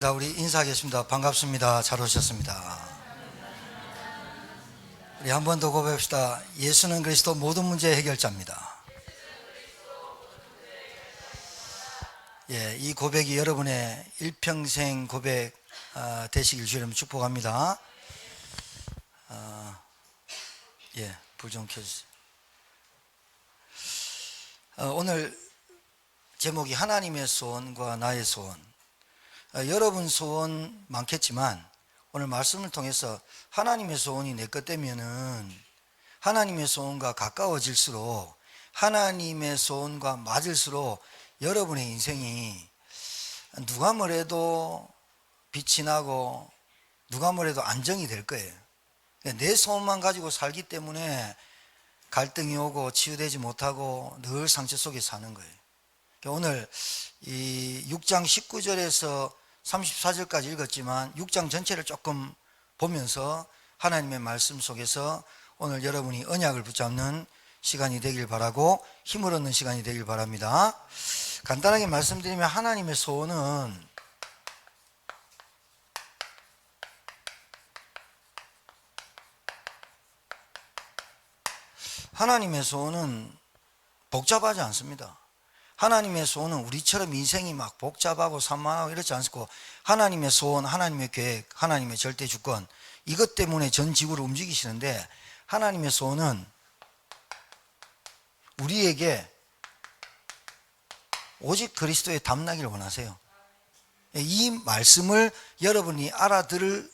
우리 인사하겠습니다. 반갑습니다. 잘 오셨습니다. 우리 한 번 더 고백합시다. 예수는 그리스도 모든 문제의 해결자입니다. 이 고백이 여러분의 일평생 고백 되시길 주님 축복합니다. 불 좀 켜주세요. 오늘 제목이 하나님의 소원과 나의 소원. 여러분 소원 많겠지만 오늘 말씀을 통해서 하나님의 소원이 내 것 되면은 하나님의 소원과 가까워질수록 하나님의 소원과 맞을수록 여러분의 인생이 누가 뭐래도 빛이 나고 누가 뭐래도 안정이 될 거예요. 내 소원만 가지고 살기 때문에 갈등이 오고 치유되지 못하고 늘 상처 속에 사는 거예요. 오늘 이 6장 19절에서 34절까지 읽었지만 6장 전체를 조금 보면서 하나님의 말씀 속에서 오늘 여러분이 언약을 붙잡는 시간이 되길 바라고 힘을 얻는 시간이 되길 바랍니다. 간단하게 말씀드리면 하나님의 소원은 복잡하지 않습니다. 하나님의 소원은 우리처럼 인생이 막 복잡하고 산만하고 이렇지 않고 하나님의 소원, 하나님의 계획, 하나님의 절대 주권 이것 때문에 전 지구를 움직이시는데 하나님의 소원은 우리에게 오직 그리스도의 담나기를 원하세요. 이 말씀을 여러분이 알아들을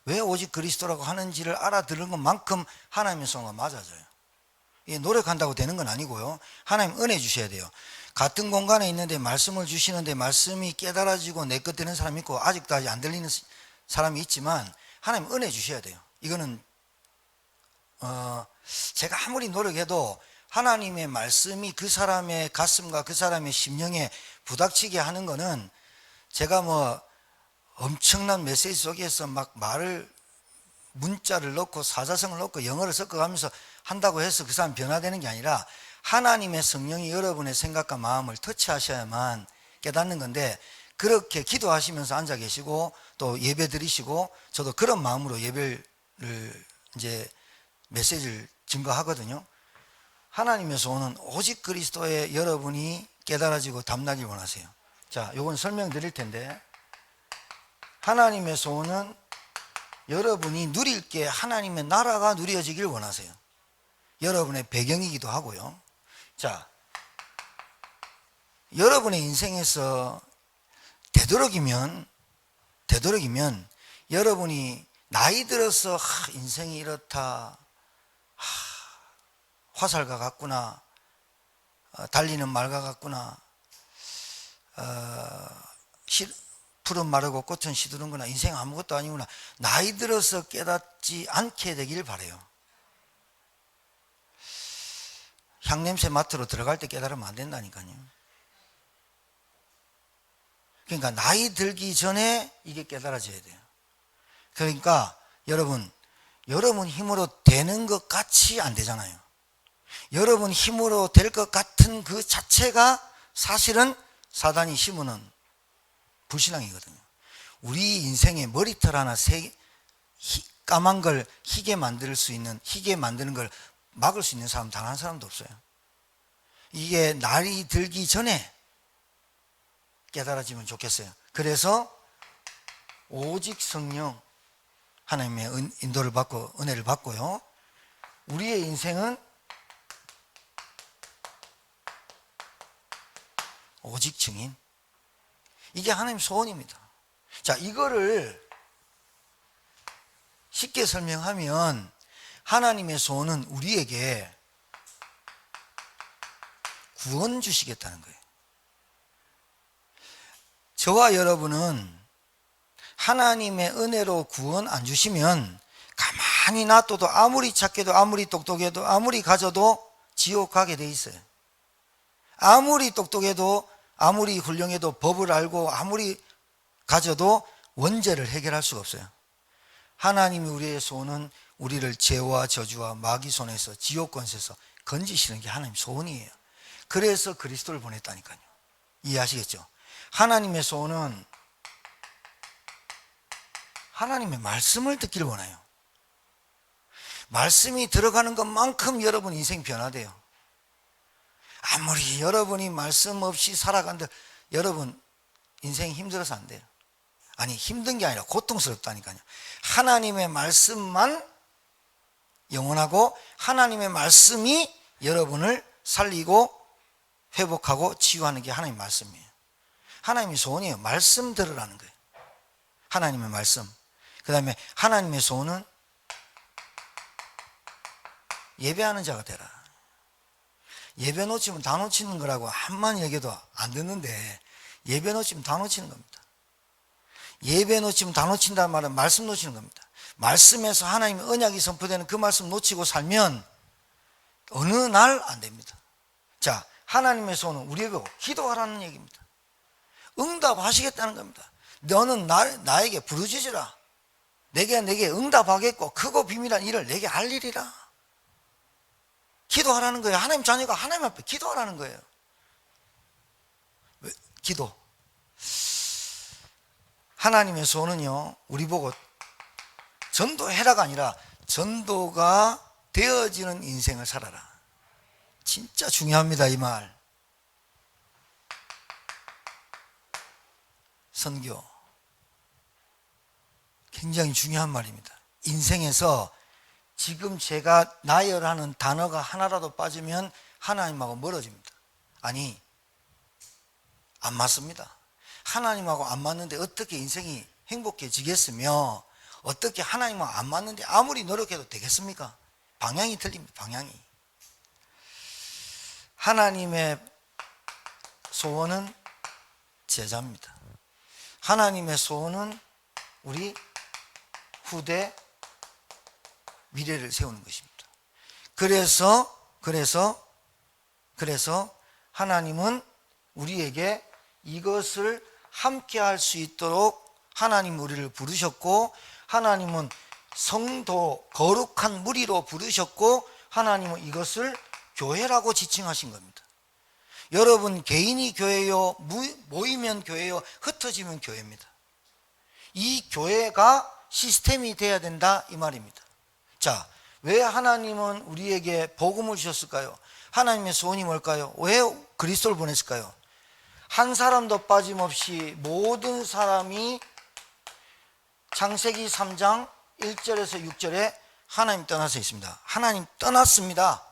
왜 오직 그리스도라고 하는지를 알아들은 것만큼 하나님의 소원과 맞아져요. 노력한다고 되는 건 아니고요. 하나님 은혜 주셔야 돼요. 같은 공간에 있는데 말씀을 주시는데 말씀이 깨달아지고 내 것 되는 사람이 있고 아직도 아직 안 들리는 사람이 있지만 하나님 은혜 주셔야 돼요. 이거는 제가 아무리 노력해도 하나님의 말씀이 그 사람의 가슴과 그 사람의 심령에 부닥치게 하는 거는 제가 뭐 엄청난 메시지 속에서 막 문자를 넣고 사자성을 넣고 영어를 섞어가면서 한다고 해서 그 사람 변화되는 게 아니라 하나님의 성령이 여러분의 생각과 마음을 터치하셔야만 깨닫는 건데 그렇게 기도하시면서 앉아 계시고 또 예배 드리시고 저도 그런 마음으로 예배를 메시지를 증거하거든요. 하나님의 소원은 오직 그리스도의 여러분이 깨달아지고 담나길 원하세요. 자, 요건 설명드릴 텐데 하나님의 소원은 여러분이 누릴 게 하나님의 나라가 누려지길 원하세요. 여러분의 배경이기도 하고요. 자, 여러분의 인생에서 되도록이면 여러분이 나이 들어서 인생이 이렇다, 화살과 같구나, 달리는 말과 같구나, 풀은 마르고 꽃은 시드는구나, 인생 아무것도 아니구나, 나이 들어서 깨닫지 않게 되길 바라요. 향냄새 맡으러 들어갈 때 깨달으면 안 된다니까요. 그러니까 나이 들기 전에 이게 깨달아져야 돼요. 그러니까 여러분 힘으로 되는 것 같이 안 되잖아요. 여러분 힘으로 될 것 같은 그 자체가 사실은 사단이 심으는 불신앙이거든요. 우리 인생의 머리털 하나 까만 걸 희게 만드는 걸 막을 수 있는 사람 단 한 사람도 없어요. 이게 날이 들기 전에 깨달아지면 좋겠어요. 그래서 오직 성령 하나님의 인도를 받고 은혜를 받고요. 우리의 인생은 오직 증인. 이게 하나님 소원입니다. 자, 이거를 쉽게 설명하면 하나님의 소원은 우리에게 구원 주시겠다는 거예요. 저와 여러분은 하나님의 은혜로 구원 안 주시면 가만히 놔둬도 아무리 착해도 아무리 똑똑해도 아무리 가져도 지옥 가게 돼 있어요. 아무리 똑똑해도 아무리 훌륭해도 법을 알고 아무리 가져도 원죄를 해결할 수가 없어요. 하나님이 우리의 소원은 우리를 죄와 저주와 마귀 손에서 지옥 권세에서 건지시는 게 하나님 소원이에요. 그래서 그리스도를 보냈다니까요. 이해하시겠죠? 하나님의 소원은 하나님의 말씀을 듣기를 원해요. 말씀이 들어가는 것만큼 여러분 인생 변화돼요. 아무리 여러분이 말씀 없이 살아간들 여러분 인생 힘들어서 안 돼요. 아니 힘든 게 아니라 고통스럽다니까요. 하나님의 말씀만 영원하고 하나님의 말씀이 여러분을 살리고 회복하고 치유하는 게 하나님의 말씀이에요. 하나님의 소원이에요. 말씀 들으라는 거예요. 하나님의 말씀. 그 다음에 하나님의 소원은 예배하는 자가 되라. 예배 놓치면 다 놓치는 거라고 한마디 얘기해도 안 듣는데 예배 놓치면 다 놓치는 겁니다. 예배 놓치면 다 놓친다는 말은 말씀 놓치는 겁니다. 말씀에서 하나님의 언약이 선포되는 그 말씀 놓치고 살면 어느 날 안 됩니다. 자, 하나님의 소원은 우리에게 기도하라는 얘기입니다. 응답하시겠다는 겁니다. 너는 나에게 부르짖으라. 내게 응답하겠고 크고 비밀한 일을 내게 알리리라. 기도하라는 거예요. 하나님 자녀가 하나님 앞에 기도하라는 거예요. 기도. 하나님의 소원은요, 우리 보고 전도해라가 아니라 전도가 되어지는 인생을 살아라. 진짜 중요합니다, 이 말. 선교. 굉장히 중요한 말입니다. 인생에서 지금 제가 나열하는 단어가 하나라도 빠지면 하나님하고 멀어집니다. 아니, 안 맞습니다. 하나님하고 안 맞는데 어떻게 인생이 행복해지겠으며 어떻게 하나님하고 안 맞는데 아무리 노력해도 되겠습니까? 방향이 틀립니다. 방향이. 하나님의 소원은 제자입니다. 하나님의 소원은 우리 후대 미래를 세우는 것입니다. 그래서 하나님은 우리에게 이것을 함께 할 수 있도록 하나님 우리를 부르셨고, 하나님은 성도 거룩한 무리로 부르셨고, 하나님은 이것을 교회라고 지칭하신 겁니다. 여러분 개인이 교회요, 모이면 교회요, 흩어지면 교회입니다. 이 교회가 시스템이 돼야 된다 이 말입니다. 자, 왜 하나님은 우리에게 복음을 주셨을까요? 하나님의 소원이 뭘까요? 왜 그리스도를 보냈을까요? 한 사람도 빠짐없이 모든 사람이 창세기 3장 1절에서 6절에 하나님 떠나서 있습니다. 하나님 떠났습니다.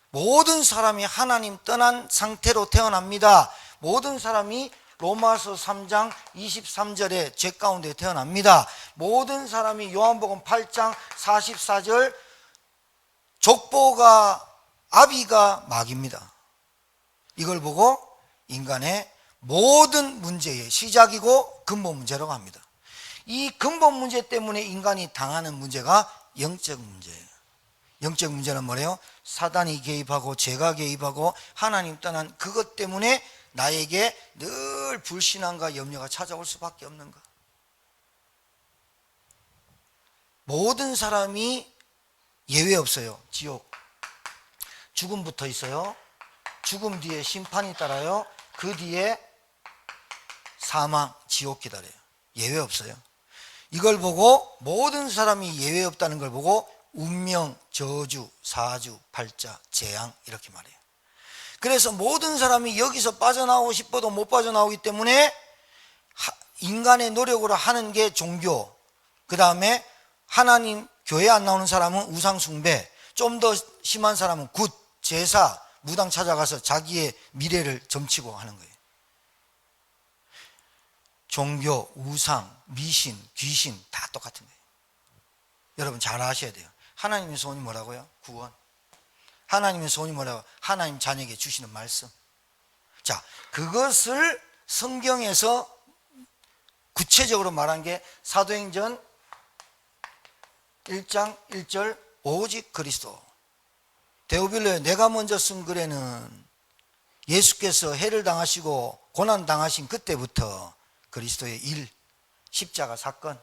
모든 사람이 하나님 떠난 상태로 태어납니다. 모든 사람이 로마서 3장 23절에 죄 가운데 태어납니다. 모든 사람이 요한복음 8장 44절 족보가 아비가 막입니다. 이걸 보고 인간의 모든 문제의 시작이고 근본 문제라고 합니다. 이 근본 문제 때문에 인간이 당하는 문제가 영적 문제예요. 영적 문제는 뭐래요? 사단이 개입하고 죄가 개입하고 하나님 떠난 그것 때문에 나에게 늘 불신앙과 염려가 찾아올 수밖에 없는 것. 모든 사람이 예외 없어요. 지옥. 죽음 붙어 있어요. 죽음 뒤에 심판이 따라요. 그 뒤에 사망, 지옥 기다려요. 예외 없어요. 이걸 보고 모든 사람이 예외 없다는 걸 보고 운명, 저주, 사주, 팔자, 재앙 이렇게 말해요. 그래서 모든 사람이 여기서 빠져나오고 싶어도 못 빠져나오기 때문에 인간의 노력으로 하는 게 종교, 그 다음에 하나님 교회 안 나오는 사람은 우상 숭배, 좀 더 심한 사람은 굿, 제사, 무당 찾아가서 자기의 미래를 점치고 하는 거예요. 종교, 우상, 미신, 귀신 다 똑같은 거예요. 여러분 잘 아셔야 돼요. 하나님의 소원이 뭐라고요? 구원. 하나님의 소원이 뭐라고? 하나님 자녀에게 주시는 말씀. 자, 그것을 성경에서 구체적으로 말한 게 사도행전 1장 1절 오직 그리스도. 데오빌로에 내가 먼저 쓴 글에는 예수께서 해를 당하시고 고난 당하신 그때부터 그리스도의 일, 십자가 사건,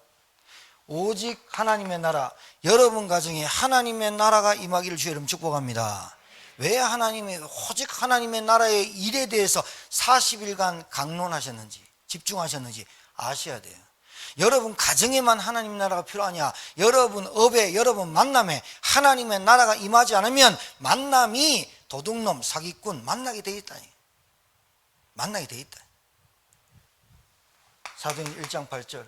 오직 하나님의 나라, 여러분 가정에 하나님의 나라가 임하기를 주의 이름 축복합니다. 왜 하나님의 오직 하나님의 나라의 일에 대해서 40일간 강론하셨는지 집중하셨는지 아셔야 돼요. 여러분 가정에만 하나님 나라가 필요하냐? 여러분 업에, 여러분 만남에 하나님의 나라가 임하지 않으면 만남이 도둑놈, 사기꾼 만나게 돼 있다. 만나게 돼 있다. 사도행전 1장 8절.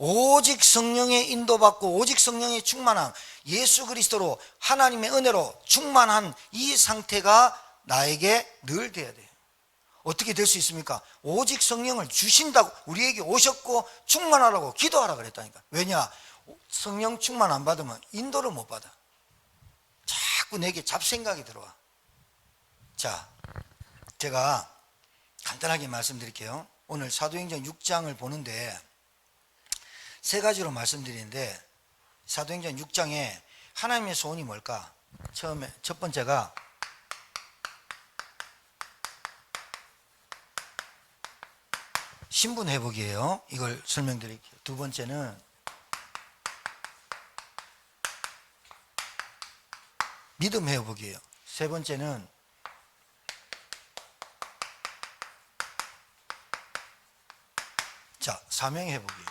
오직 성령의 인도받고 오직 성령의 충만함, 예수 그리스도로 하나님의 은혜로 충만한 이 상태가 나에게 늘 돼야 돼요. 어떻게 될 수 있습니까? 오직 성령을 주신다고, 우리에게 오셨고 충만하라고 기도하라 그랬다니까. 왜냐? 성령 충만 안 받으면 인도를 못 받아. 자꾸 내게 잡생각이 들어와. 자, 제가 간단하게 말씀드릴게요. 오늘 사도행전 6장을 보는데 세 가지로 말씀드리는데, 사도행전 6장에 하나님의 소원이 뭘까? 처음에 첫 번째가 신분 회복이에요. 이걸 설명드릴게요. 두 번째는 믿음 회복이에요. 세 번째는 사명 회복이에요.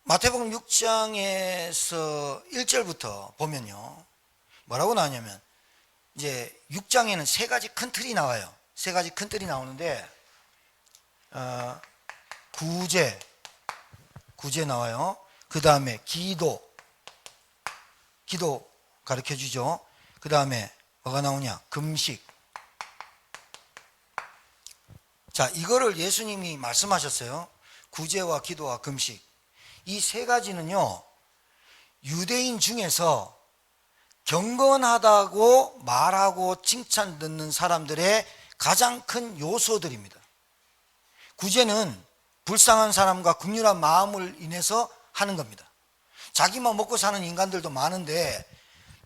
마태복음 6장에서 1절부터 보면요, 뭐라고 나오냐면, 이제 6장에는 세 가지 큰 틀이 나와요. 세 가지 큰 틀이 나오는데, 구제 나와요. 그 다음에 기도 가르쳐 주죠. 그 다음에 뭐가 나오냐? 금식. 자, 이거를 예수님이 말씀하셨어요. 구제와 기도와 금식. 이 세 가지는요, 유대인 중에서 경건하다고 말하고 칭찬 듣는 사람들의 가장 큰 요소들입니다. 구제는 불쌍한 사람과 긍휼한 마음을 인해서 하는 겁니다. 자기만 먹고 사는 인간들도 많은데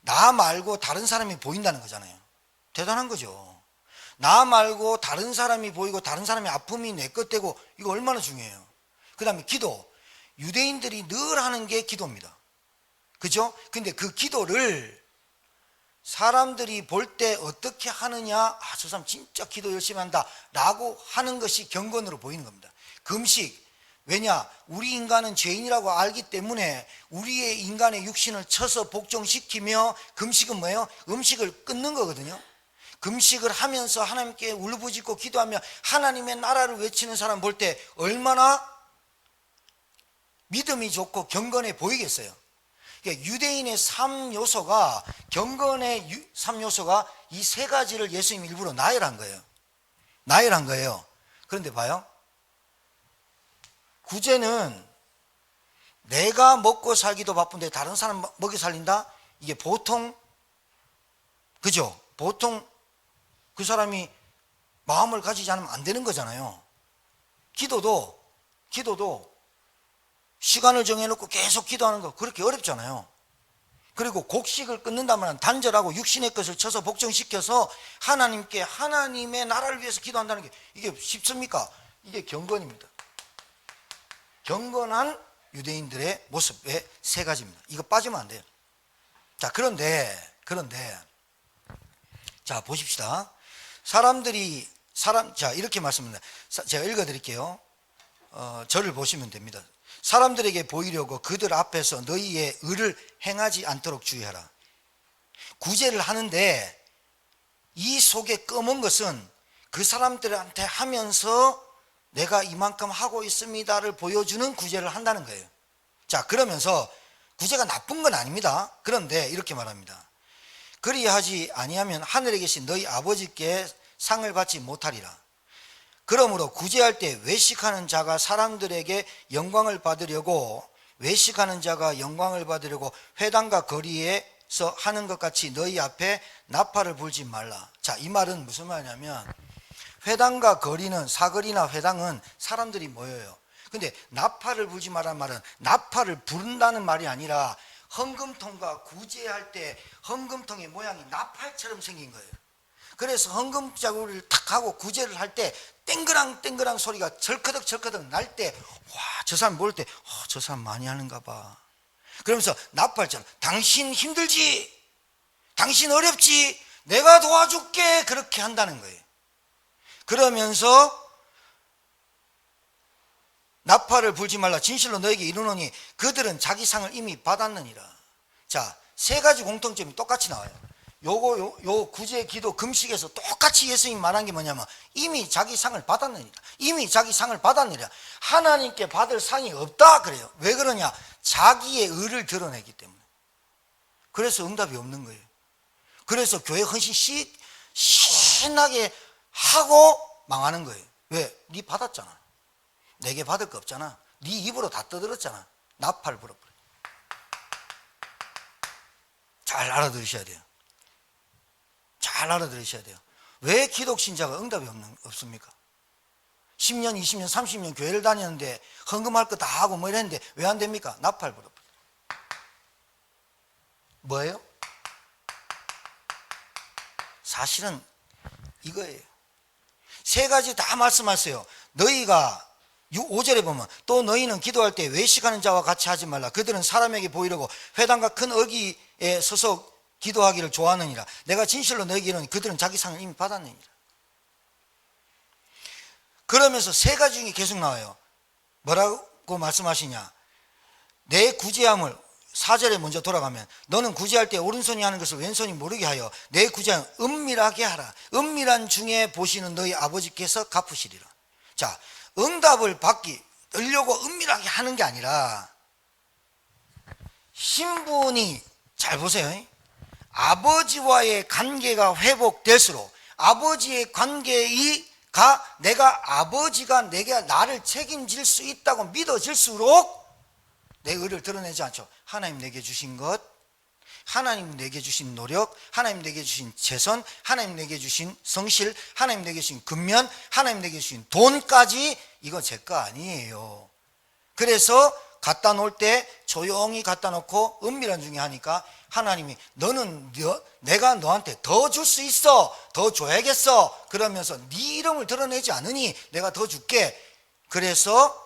나 말고 다른 사람이 보인다는 거잖아요. 대단한 거죠. 나 말고 다른 사람이 보이고 다른 사람의 아픔이 내 것 되고, 이거 얼마나 중요해요. 그 다음에 기도. 유대인들이 늘 하는 게 기도입니다. 그죠? 근데 그 기도를 사람들이 볼 때 어떻게 하느냐, 아, 저 사람 진짜 기도 열심히 한다 라고 하는 것이 경건으로 보이는 겁니다. 금식. 왜냐? 우리 인간은 죄인이라고 알기 때문에 우리의 인간의 육신을 쳐서 복종시키며, 금식은 뭐예요? 음식을 끊는 거거든요. 금식을 하면서 하나님께 울부짖고 기도하며 하나님의 나라를 외치는 사람 볼 때 얼마나 믿음이 좋고 경건해 보이겠어요. 그러니까 유대인의 3요소가, 경건의 3요소가 이 세 가지를 예수님이 일부러 나열한 거예요. 나열한 거예요. 그런데 봐요. 구제는 내가 먹고 살기도 바쁜데 다른 사람 먹여 살린다? 이게 보통, 그죠? 보통 그 사람이 마음을 가지지 않으면 안 되는 거잖아요. 기도도 시간을 정해놓고 계속 기도하는 거 그렇게 어렵잖아요. 그리고 곡식을 끊는다면 단절하고 육신의 것을 쳐서 복종시켜서 하나님께, 하나님의 나라를 위해서 기도한다는 게 이게 쉽습니까? 이게 경건입니다. 경건한 유대인들의 모습의 세 가지입니다. 이거 빠지면 안 돼요. 자, 그런데 자, 보십시다. 자, 이렇게 말씀합니다. 제가 읽어드릴게요. 저를 보시면 됩니다. 사람들에게 보이려고 그들 앞에서 너희의 의를 행하지 않도록 주의하라. 구제를 하는데 이 속에 검은 것은 그 사람들한테 하면서 내가 이만큼 하고 있습니다를 보여주는 구제를 한다는 거예요. 자, 그러면서 구제가 나쁜 건 아닙니다. 그런데 이렇게 말합니다. 그리하지 아니하면 하늘에 계신 너희 아버지께 상을 받지 못하리라. 그러므로 구제할 때 외식하는 자가 사람들에게 영광을 받으려고, 외식하는 자가 영광을 받으려고 회당과 거리에서 하는 것 같이 너희 앞에 나팔을 불지 말라. 자, 이 말은 무슨 말이냐면, 회당과 거리는, 사거리나 회당은 사람들이 모여요. 근데 나팔을 불지 말라는 말은 나팔을 부른다는 말이 아니라 헌금통과 구제할 때 헌금통의 모양이 나팔처럼 생긴 거예요. 그래서 헌금 자국을 탁 하고 구제를 할 때 땡그랑 소리가 절커덕 날 때, 와, 저 사람 모를 때, 저 사람 많이 하는가 봐. 그러면서 나팔처럼, 당신 힘들지? 당신 어렵지? 내가 도와줄게. 그렇게 한다는 거예요. 그러면서 나팔을 불지 말라. 진실로 너에게 이르노니 그들은 자기 상을 이미 받았느니라. 자, 세 가지 공통점이 똑같이 나와요. 요 구제 기도 금식에서 똑같이 예수님 말한 게 뭐냐면 이미 자기 상을 받았느니라. 이미 자기 상을 받았느니라. 하나님께 받을 상이 없다 그래요. 왜 그러냐? 자기의 의를 드러내기 때문에. 그래서 응답이 없는 거예요. 그래서 교회 헌신 신나게 하고 망하는 거예요. 왜? 네 받았잖아. 내게 받을 거 없잖아. 네 입으로 다 떠들었잖아. 나팔 불어버려. 잘 알아들으셔야 돼요. 잘 알아들으셔야 돼요. 왜 기독신자가 응답이 없습니까? 10년, 20년, 30년 교회를 다녔는데 헌금할 거 다 하고 뭐 이랬는데 왜 안 됩니까? 나팔 불어버려. 뭐예요? 사실은 이거예요. 세 가지 다 말씀하세요. 너희가 5절에 보면 또 너희는 기도할 때 외식하는 자와 같이 하지 말라. 그들은 사람에게 보이려고 회당과 큰 어귀에 서서 기도하기를 좋아하느니라. 내가 진실로 너희에게 이르노니 그들은 자기 상을 이미 받았느니라. 그러면서 세 가지 중에 계속 나와요. 뭐라고 말씀하시냐? 내 구제함을 4절에 먼저 돌아가면 너는 구제할 때 오른손이 하는 것을 왼손이 모르게 하여 내 구제함을 은밀하게 하라. 은밀한 중에 보시는 너희 아버지께서 갚으시리라. 자, 응답을 받으려고 은밀하게 하는 게 아니라 신분이, 잘 보세요. 아버지와의 관계가 회복될수록 아버지의 관계가 내가 아버지가 내게 나를 책임질 수 있다고 믿어질수록 내 의를 드러내지 않죠. 하나님 내게 주신 것, 하나님 내게 주신 노력, 하나님 내게 주신 최선, 하나님 내게 주신 성실, 하나님 내게 주신 근면, 하나님 내게 주신 돈까지 이거 제 거 아니에요. 그래서 갖다 놓을 때 조용히 갖다 놓고 은밀한 중에 하니까 하나님이 너는 내가 너한테 더 줄 수 있어, 더 줘야겠어 그러면서 네 이름을 드러내지 않으니 내가 더 줄게. 그래서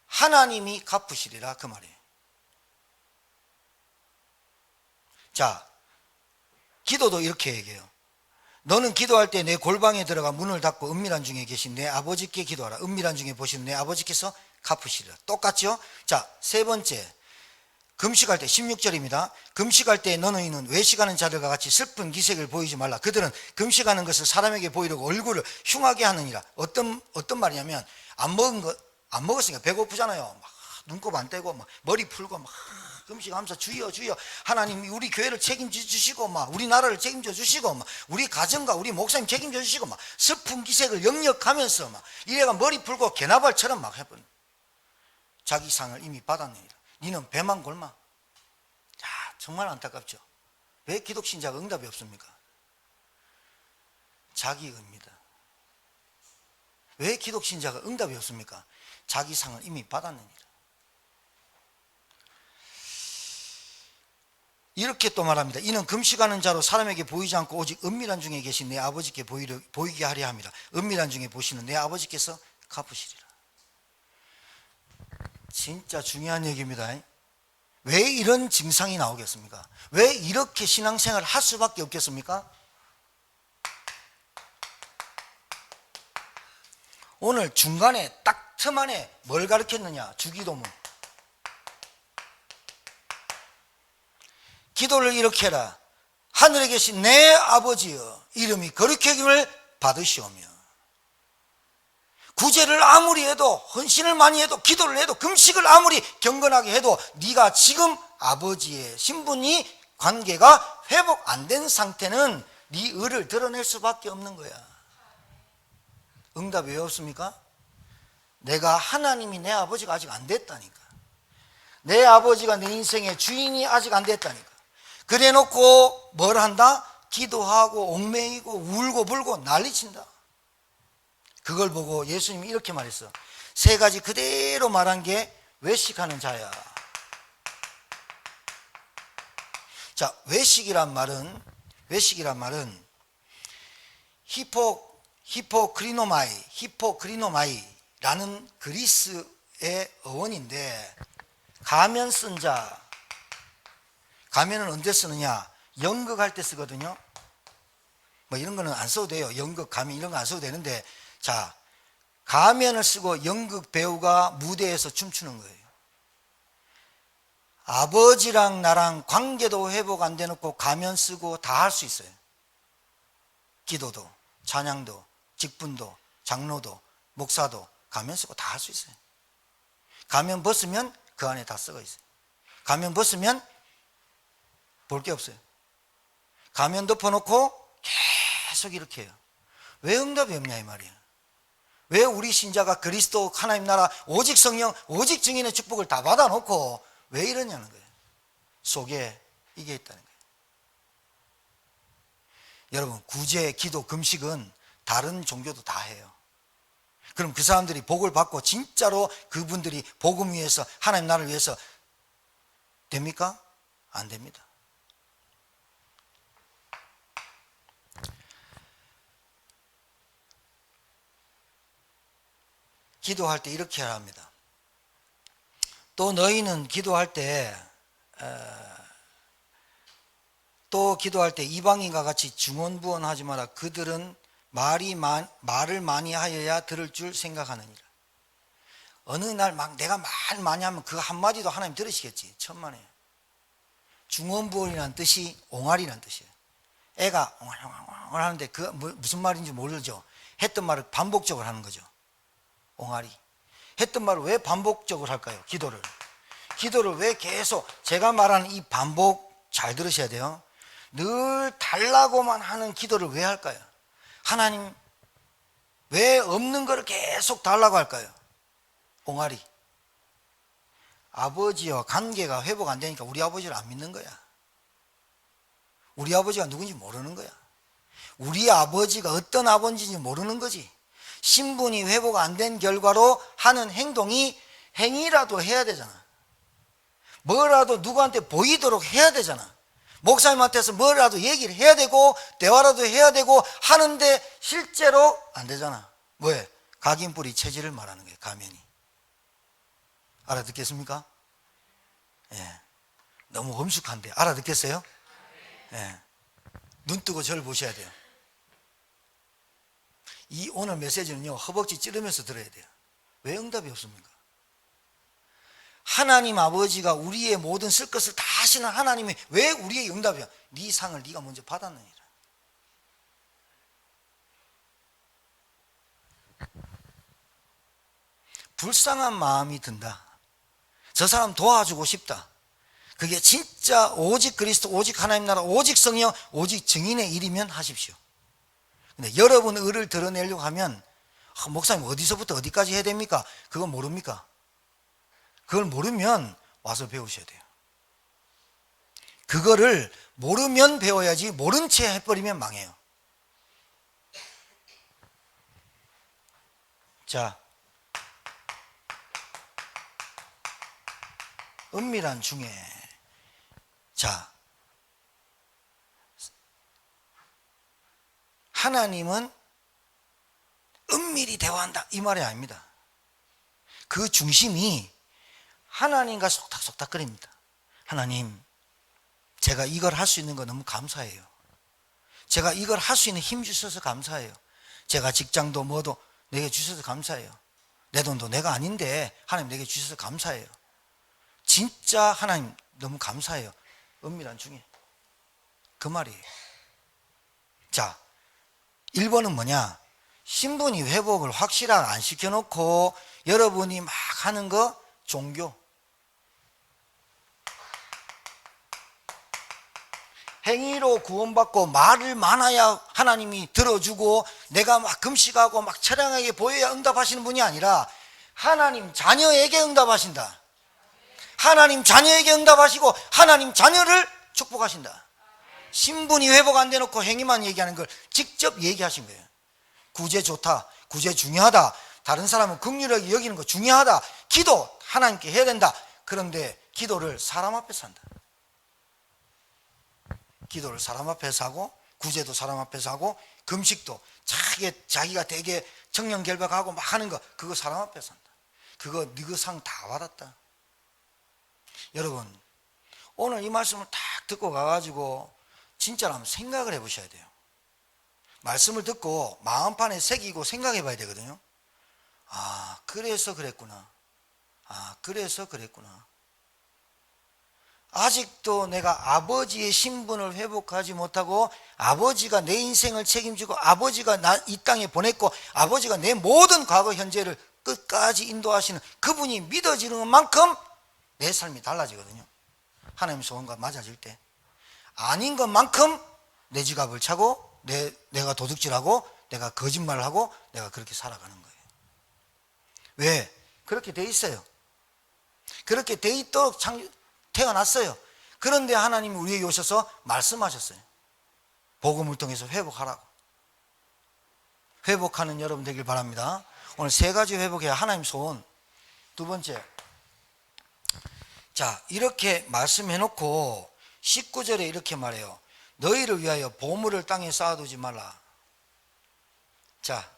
하나님이 갚으시리라 그 말이에요. 자, 기도도 이렇게 얘기해요. 너는 기도할 때 내 골방에 들어가 문을 닫고 은밀한 중에 계신 내 아버지께 기도하라. 은밀한 중에 보시는 내 아버지께서 갚으시리라. 똑같죠? 자, 세 번째, 금식할 때 16절입니다. 금식할 때 너희는 외식하는 자들과 같이 슬픈 기색을 보이지 말라. 그들은 금식하는 것을 사람에게 보이려고 얼굴을 흉하게 하느니라. 어떤 말이냐면 안 먹었으니까 배고프잖아요. 막 눈곱 안 떼고 막 머리 풀고 막 금식하면서 주여 주여 하나님 우리 교회를 책임져 주시고 막 우리 나라를 책임져 주시고 막 우리 가정과 우리 목사님 책임져 주시고 막 슬픈 기색을 역력하면서 막 이래가 머리 풀고 개나발처럼 막 해버린 자기 상을 이미 받았느니라. 니는 배만 골마. 자, 정말 안타깝죠. 왜 기독신자가 응답이 없습니까? 자기 의입니다. 왜 기독신자가 응답이 없습니까? 자기 상을 이미 받았느니라. 이렇게 또 말합니다. 이는 금식하는 자로 사람에게 보이지 않고 오직 은밀한 중에 계신 내 아버지께 보이게 하려 합니다. 은밀한 중에 보시는 내 아버지께서 갚으시리라. 진짜 중요한 얘기입니다. 왜 이런 증상이 나오겠습니까? 왜 이렇게 신앙생활을 할 수밖에 없겠습니까? 오늘 중간에 딱 틈 안에 뭘 가르쳤느냐? 주기도문. 기도를 이렇게 해라. 하늘에 계신 내 아버지여 이름이 거룩히 여김을 받으시오며 구제를 아무리 해도 헌신을 많이 해도 기도를 해도 금식을 아무리 경건하게 해도 네가 지금 아버지의 신분이 관계가 회복 안 된 상태는 네 의를 드러낼 수밖에 없는 거야. 응답이 왜 없습니까? 내가 하나님이 내 아버지가 아직 안 됐다니까. 내 아버지가 내 인생의 주인이 아직 안 됐다니까. 그래 놓고 뭘 한다? 기도하고 옥매이고 울고 불고 난리친다. 그걸 보고 예수님이 이렇게 말했어. 세 가지 그대로 말한 게 외식하는 자야. 자, 외식이란 말은 히포크리노마이라는 그리스의 어원인데 가면 쓴 자. 가면은 언제 쓰느냐? 연극할 때 쓰거든요. 뭐 이런 거는 안 써도 돼요. 연극, 가면 이런 거 안 써도 되는데, 자, 가면을 쓰고 연극 배우가 무대에서 춤추는 거예요. 아버지랑 나랑 관계도 회복 안 되놓고 가면 쓰고 다 할 수 있어요. 기도도, 찬양도, 직분도, 장로도, 목사도 가면 쓰고 다 할 수 있어요. 가면 벗으면 그 안에 다 썩어 있어요. 가면 벗으면 볼 게 없어요. 가면 덮어놓고 계속 이렇게 해요. 왜 응답이 없냐 이 말이에요. 왜 우리 신자가 그리스도 하나님 나라 오직 성령 오직 증인의 축복을 다 받아놓고 왜 이러냐는 거예요. 속에 이게 있다는 거예요. 여러분, 구제, 기도, 금식은 다른 종교도 다 해요. 그럼 그 사람들이 복을 받고 진짜로 그분들이 복음 위해서 하나님 나라를 위해서 됩니까? 안 됩니다. 기도할 때 이렇게 해야 합니다. 또 너희는 기도할 때 이방인과 같이 중언부언하지 마라. 그들은 말을 많이 하여야 들을 줄 생각하느니라. 어느 날 막 내가 말 많이 하면 그 한마디도 하나님 들으시겠지. 천만에요. 중언부언이라는 뜻이 옹알이라는 뜻이에요. 애가 옹알 하는데 그 무슨 말인지 모르죠. 했던 말을 반복적으로 하는 거죠. 옹알이. 했던 말을 왜 반복적으로 할까요? 기도를 왜 계속, 제가 말하는 이 반복 잘 들으셔야 돼요. 늘 달라고만 하는 기도를 왜 할까요? 하나님 왜 없는 거를 계속 달라고 할까요? 옹알이. 아버지와 관계가 회복 안 되니까 우리 아버지를 안 믿는 거야. 우리 아버지가 누군지 모르는 거야. 우리 아버지가 어떤 아버지인지 모르는 거지. 신분이 회복 안 된 결과로 하는 행동이 행위라도 해야 되잖아. 뭐라도 누구한테 보이도록 해야 되잖아. 목사님한테서 뭐라도 얘기를 해야 되고 대화라도 해야 되고 하는데 실제로 안 되잖아. 왜? 각인뿌리 체질을 말하는 거예요. 가면이. 알아듣겠습니까? 예. 너무 엄숙한데 알아듣겠어요? 예. 눈 뜨고 저를 보셔야 돼요. 이 오늘 메시지는요, 허벅지 찌르면서 들어야 돼요. 왜 응답이 없습니까? 하나님 아버지가 우리의 모든 쓸 것을 다 하시는 하나님이 왜 우리의 응답이야? 네 상을 네가 먼저 받았느니라. 불쌍한 마음이 든다. 저 사람 도와주고 싶다. 그게 진짜 오직 그리스도, 오직 하나님 나라, 오직 성령, 오직 증인의 일이면 하십시오. 근데 여러분 의를 드러내려고 하면 목사님 어디서부터 어디까지 해야 됩니까? 그거 모릅니까? 그걸 모르면 와서 배우셔야 돼요. 그거를 모르면 배워야지 모른 채 해버리면 망해요. 자, 은밀한 중에, 자, 하나님은 은밀히 대화한다 이 말이 아닙니다. 그 중심이 하나님과 속닥속닥거립니다. 하나님, 제가 이걸 할 수 있는 거 너무 감사해요. 제가 이걸 할 수 있는 힘 주셔서 감사해요. 제가 직장도 뭐도 내게 주셔서 감사해요. 내 돈도 내가 아닌데 하나님 내게 주셔서 감사해요. 진짜 하나님 너무 감사해요. 은밀한 중에 그 말이에요. 자, 1번은 뭐냐? 신분이 회복을 확실하게 안 시켜놓고 여러분이 막 하는 거 종교. 행위로 구원받고 말을 많아야 하나님이 들어주고 내가 막 금식하고 막 처량하게 보여야 응답하시는 분이 아니라 하나님 자녀에게 응답하신다. 하나님 자녀에게 응답하시고 하나님 자녀를 축복하신다. 신분이 회복 안 돼놓고 행위만 얘기하는 걸 직접 얘기하신 거예요. 구제 좋다, 구제 중요하다, 다른 사람은 긍휼하게 여기는 거 중요하다, 기도 하나님께 해야 된다. 그런데 기도를 사람 앞에서 한다. 기도를 사람 앞에서 하고 구제도 사람 앞에서 하고 금식도 자기가 되게 청렴결박하고 막 하는 거 그거 사람 앞에서 한다. 그거 네 상 다 받았다. 여러분, 오늘 이 말씀을 딱 듣고 가가지고 진짜로 한번 생각을 해보셔야 돼요. 말씀을 듣고 마음판에 새기고 생각해 봐야 되거든요. 아, 그래서 그랬구나. 아, 그래서 그랬구나. 아직도 내가 아버지의 신분을 회복하지 못하고 아버지가 내 인생을 책임지고 아버지가 나 이 땅에 보냈고 아버지가 내 모든 과거 현재를 끝까지 인도하시는 그분이 믿어지는 만큼 내 삶이 달라지거든요. 하나님 소원과 맞아질 때. 아닌 것만큼 내 지갑을 차고 내가 도둑질하고 내가 거짓말을 하고 내가 그렇게 살아가는 거예요. 왜? 그렇게 돼 있어요. 그렇게 돼 있도록 태어났어요. 그런데 하나님이 우리에게 오셔서 말씀하셨어요. 복음을 통해서 회복하라고. 회복하는 여러분 되길 바랍니다. 오늘 세 가지 회복해야 하나님 소원. 두 번째, 자, 이렇게 말씀해 놓고 19절에 이렇게 말해요. 너희를 위하여 보물을 땅에 쌓아두지 말라. 자,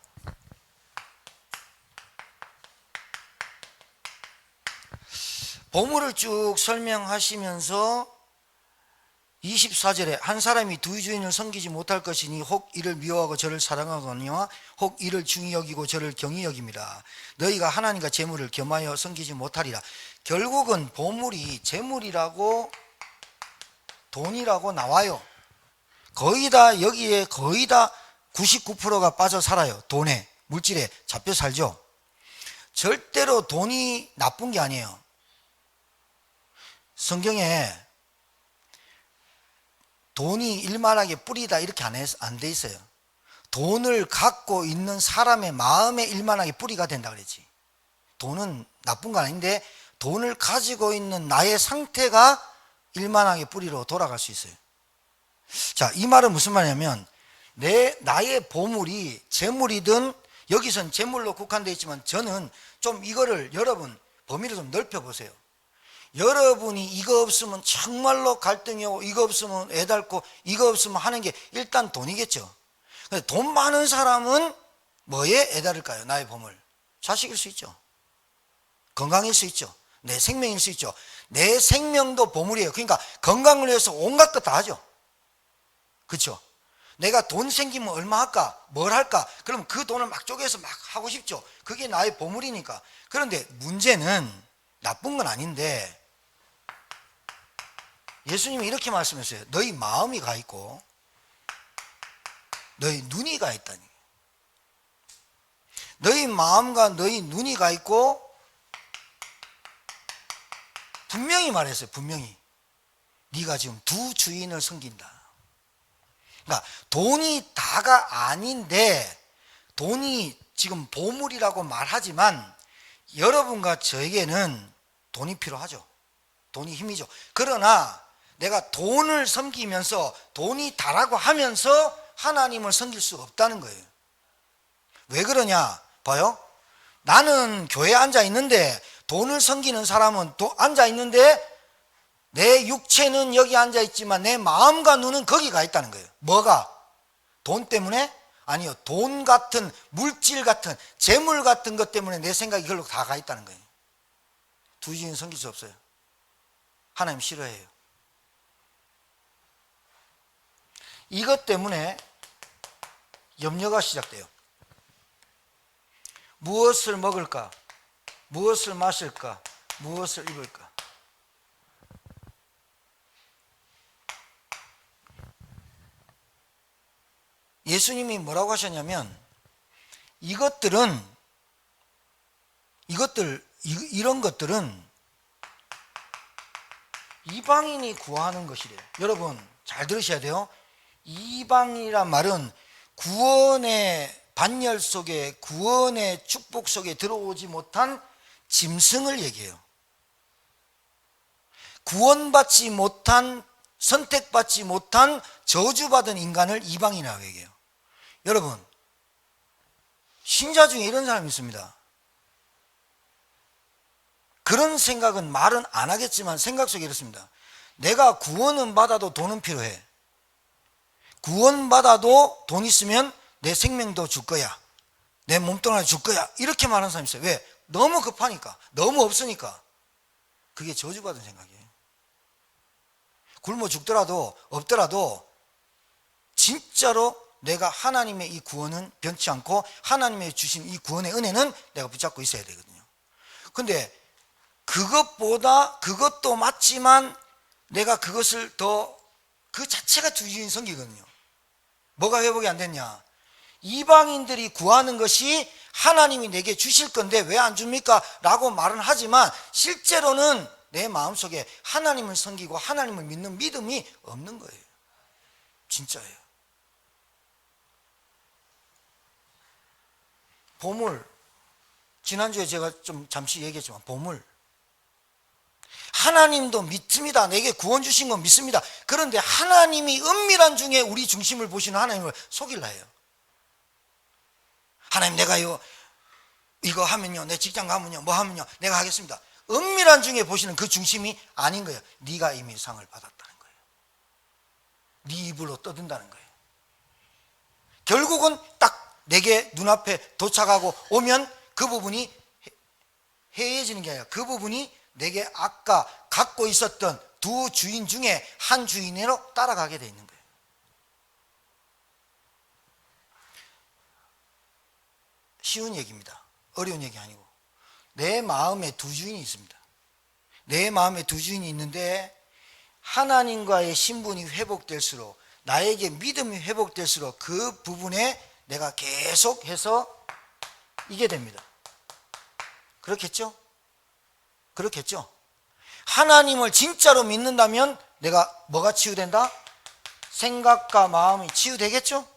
보물을 쭉 설명하시면서 24절에 한 사람이 두 주인을 섬기지 못할 것이니 혹 이를 미워하고 저를 사랑하거니와 혹 이를 중히 여기고 저를 경히 여깁니다. 너희가 하나님과 재물을 겸하여 섬기지 못하리라. 결국은 보물이 재물이라고 돈이라고 나와요. 거의 다 여기에 거의 다 99%가 빠져 살아요. 돈에, 물질에 잡혀 살죠. 절대로 돈이 나쁜 게 아니에요. 성경에 돈이 일만하게 뿌리다 이렇게 안 돼 있어요. 돈을 갖고 있는 사람의 마음에 일만하게 뿌리가 된다 그랬지. 돈은 나쁜 건 아닌데 돈을 가지고 있는 나의 상태가 일만하게 뿌리로 돌아갈 수 있어요. 자, 이 말은 무슨 말이냐면 나의 보물이 재물이든 여기선 재물로 국한되어 있지만 저는 좀 이거를 여러분 범위를 좀 넓혀 보세요. 여러분이 이거 없으면 정말로 갈등이 오고 이거 없으면 애달고 이거 없으면 하는 게 일단 돈이겠죠. 돈 많은 사람은 뭐에 애달을까요? 나의 보물. 자식일 수 있죠. 건강일 수 있죠. 내 생명일 수 있죠. 내 생명도 보물이에요. 그러니까 건강을 위해서 온갖 것 다 하죠. 그렇죠? 내가 돈 생기면 얼마 할까? 뭘 할까? 그럼 그 돈을 막 쪼개서 막 하고 싶죠. 그게 나의 보물이니까. 그런데 문제는 나쁜 건 아닌데 예수님이 이렇게 말씀했어요. 너희 마음이 가 있고 너희 눈이 가 있다니. 너희 마음과 너희 눈이 가 있고 분명히 말했어요. 분명히 네가 지금 두 주인을 섬긴다. 그러니까 돈이 다가 아닌데 돈이 지금 보물이라고 말하지만 여러분과 저에게는 돈이 필요하죠. 돈이 힘이죠. 그러나 내가 돈을 섬기면서 돈이 다라고 하면서 하나님을 섬길 수 없다는 거예요. 왜 그러냐? 봐요. 나는 교회에 앉아 있는데 돈을 섬기는 사람은 앉아 있는데 내 육체는 여기 앉아 있지만 내 마음과 눈은 거기 가 있다는 거예요. 뭐가? 돈 때문에? 아니요. 돈 같은 물질 같은 재물 같은 것 때문에 내 생각이 결국 다 가 있다는 거예요. 두 주인 섬길 수 없어요. 하나님 싫어해요. 이것 때문에 염려가 시작돼요. 무엇을 먹을까? 무엇을 마실까? 무엇을 입을까? 예수님이 뭐라고 하셨냐면 이런 것들은 이방인이 구하는 것이래요. 여러분 잘 들으셔야 돼요. 이방이란 말은 구원의 반열 속에 구원의 축복 속에 들어오지 못한 짐승을 얘기해요. 구원받지 못한 선택받지 못한 저주받은 인간을 이방인이라고 얘기해요. 여러분 신자 중에 이런 사람이 있습니다. 그런 생각은 말은 안 하겠지만 생각 속에 이렇습니다. 내가 구원은 받아도 돈은 필요해. 구원받아도 돈 있으면 내 생명도 줄 거야. 내 몸뚱아리 줄 거야. 이렇게 말하는 사람이 있어요. 왜? 너무 급하니까. 너무 없으니까. 그게 저주받은 생각이에요. 굶어 죽더라도 없더라도 진짜로 내가 하나님의 이 구원은 변치 않고 하나님의 주신 이 구원의 은혜는 내가 붙잡고 있어야 되거든요. 근데 그것도 맞지만 내가 그것을 더 그 자체가 두주인 성기거든요. 뭐가 회복이 안 됐냐? 이방인들이 구하는 것이 하나님이 내게 주실 건데 왜 안 줍니까? 라고 말은 하지만 실제로는 내 마음속에 하나님을 섬기고 하나님을 믿는 믿음이 없는 거예요. 진짜예요. 보물, 지난주에 제가 좀 잠시 얘기했지만 보물, 하나님도 믿습니다. 내게 구원 주신 건 믿습니다. 그런데 하나님이 은밀한 중에 우리 중심을 보시는 하나님을 속일라 해요. 하나님, 내가 이거 하면요, 내 직장 가면요, 뭐 하면요, 내가 하겠습니다. 은밀한 중에 보시는 그 중심이 아닌 거예요. 네가 이미 상을 받았다는 거예요. 네 입으로 떠든다는 거예요. 결국은 딱 내게 눈앞에 도착하고 오면 그 부분이 해이해지는 게 아니라 그 부분이 내게 아까 갖고 있었던 두 주인 중에 한 주인으로 따라가게 돼 있는 거예요. 쉬운 얘기입니다. 어려운 얘기 아니고. 내 마음에 두 주인이 있습니다. 내 마음에 두 주인이 있는데 하나님과의 신분이 회복될수록, 나에게 믿음이 회복될수록 그 부분에 내가 계속해서 이게 됩니다. 그렇겠죠? 그렇겠죠? 하나님을 진짜로 믿는다면 내가 뭐가 치유된다? 생각과 마음이 치유되겠죠?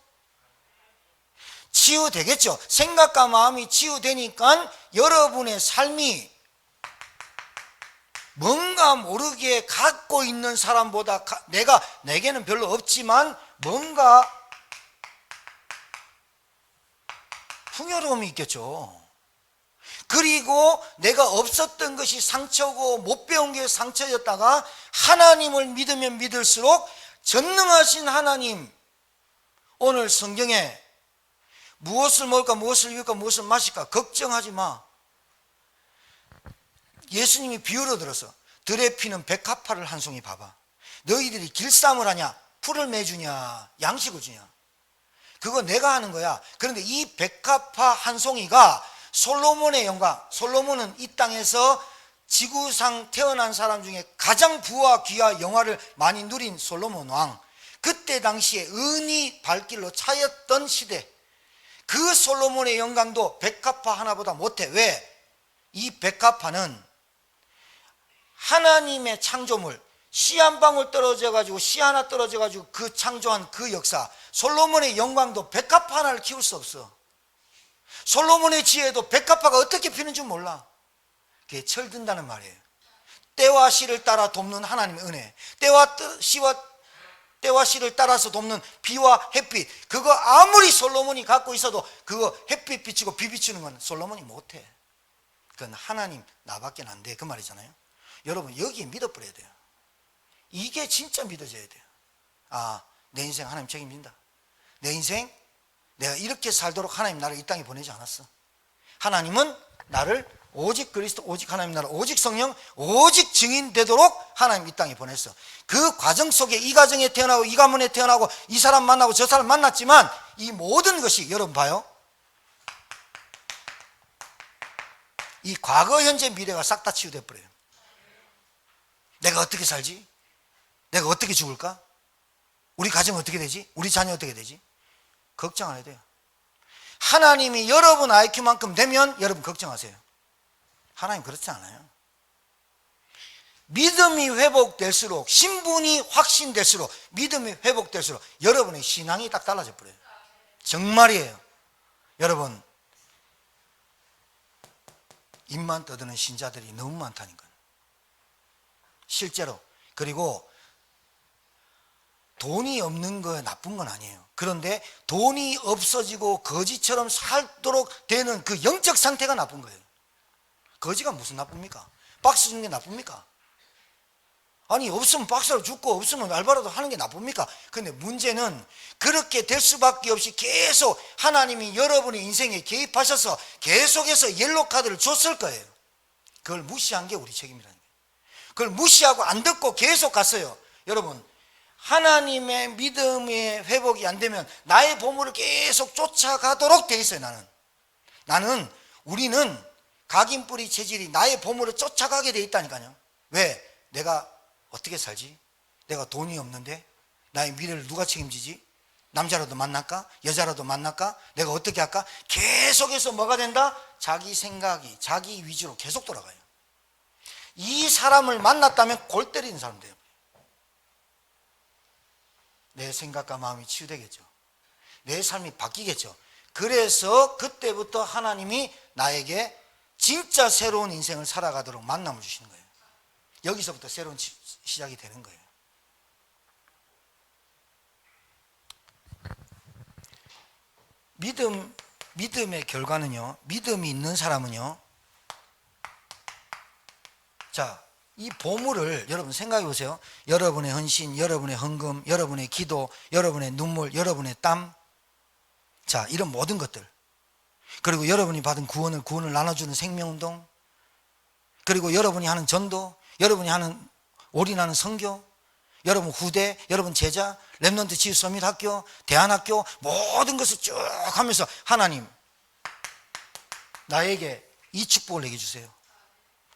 치유되겠죠? 생각과 마음이 치유되니까 여러분의 삶이 뭔가 모르게 갖고 있는 사람보다 내게는 별로 없지만 뭔가 풍요로움이 있겠죠. 그리고 내가 없었던 것이 상처고 못 배운 게 상처였다가 하나님을 믿으면 믿을수록 전능하신 하나님, 오늘 성경에 무엇을 먹을까, 무엇을 입을까, 무엇을 마실까 걱정하지 마. 예수님이 비유로 들어서 들에 피는 백합화를 한 송이 봐봐. 너희들이 길쌈을 하냐, 풀을 매주냐, 양식을 주냐. 그거 내가 하는 거야. 그런데 이 백합화 한 송이가 솔로몬의 영광, 솔로몬은 이 땅에서 지구상 태어난 사람 중에 가장 부와 귀와 영화를 많이 누린 솔로몬 왕, 그때 당시에 은이 발길로 차였던 시대, 그 솔로몬의 영광도 백합화 하나보다 못해. 왜? 이 백합화는 하나님의 창조물, 씨 한 방울 떨어져 가지고 씨 하나 떨어져 가지고 그 창조한 그 역사, 솔로몬의 영광도 백합화 하나를 키울 수 없어. 솔로몬의 지혜도 백합화가 어떻게 피는 줄 몰라. 그게 철든다는 말이에요. 때와 시를 따라 돕는 하나님의 은혜, 때와 시를 따라서 돕는 비와 햇빛, 그거 아무리 솔로몬이 갖고 있어도 그거 햇빛 비치고 비 비추는 건 솔로몬이 못해. 그건 하나님 나밖에 안 돼, 그 말이잖아요. 여러분, 여기에 믿어버려야 돼요. 이게 진짜 믿어져야 돼요. 아, 내 인생 하나님 책임진다. 내 인생 내가 이렇게 살도록 하나님 나를 이 땅에 보내지 않았어. 하나님은 나를 오직 그리스도, 오직 하나님 나라, 오직 성령, 오직 증인 되도록 하나님 이 땅에 보냈어. 그 과정 속에 이 가정에 태어나고 이 가문에 태어나고 이 사람 만나고 저 사람 만났지만 이 모든 것이, 여러분 봐요, 이 과거 현재 미래가 싹 다 치유돼 버려요. 내가 어떻게 살지? 내가 어떻게 죽을까? 우리 가정은 어떻게 되지? 우리 자녀 어떻게 되지? 걱정 안 해도 돼요. 하나님이 여러분 IQ만큼 되면 여러분 걱정하세요. 하나님 그렇지 않아요. 믿음이 회복될수록, 신분이 확신될수록, 믿음이 회복될수록 여러분의 신앙이 딱 달라져 버려요. 정말이에요. 여러분, 입만 떠드는 신자들이 너무 많다니까요. 실제로. 그리고 돈이 없는 거 나쁜 건 아니에요. 그런데 돈이 없어지고 거지처럼 살도록 되는 그 영적 상태가 나쁜 거예요. 거지가 무슨 나쁩니까? 박스 주는 게 나쁩니까? 아니, 없으면 박스로 죽고 없으면 알바라도 하는 게 나쁩니까? 근데 문제는 그렇게 될 수밖에 없이 계속 하나님이 여러분의 인생에 개입하셔서 계속해서 옐로 카드를 줬을 거예요. 그걸 무시한 게 우리 책임이라는 거예요. 그걸 무시하고 안 듣고 계속 갔어요. 여러분, 하나님의 믿음의 회복이 안 되면 나의 보물을 계속 쫓아가도록 돼 있어요. 우리는 각인뿌리 체질이 나의 보물을 쫓아가게 돼 있다니까요. 왜? 내가 어떻게 살지? 내가 돈이 없는데 나의 미래를 누가 책임지지? 남자라도 만날까? 여자라도 만날까? 내가 어떻게 할까? 계속해서 뭐가 된다? 자기 생각이 자기 위주로 계속 돌아가요. 이 사람을 만났다면 골 때리는 사람 돼요. 내 생각과 마음이 치유되겠죠. 내 삶이 바뀌겠죠. 그래서 그때부터 하나님이 나에게 진짜 새로운 인생을 살아가도록 만남을 주시는 거예요. 여기서부터 새로운 시작이 되는 거예요. 믿음의 결과는요, 믿음이 있는 사람은요, 자, 이 보물을 여러분 생각해 보세요. 여러분의 헌신, 여러분의 헌금, 여러분의 기도, 여러분의 눈물, 여러분의 땀, 자, 이런 모든 것들, 그리고 여러분이 받은 구원을 나눠주는 생명운동, 그리고 여러분이 하는 전도, 여러분이 하는 올인하는 선교, 여러분 후대, 여러분 제자, 렘넌트 치유 서밋 학교, 대안학교, 모든 것을 쭉 하면서 하나님 나에게 이 축복을 내게 주세요.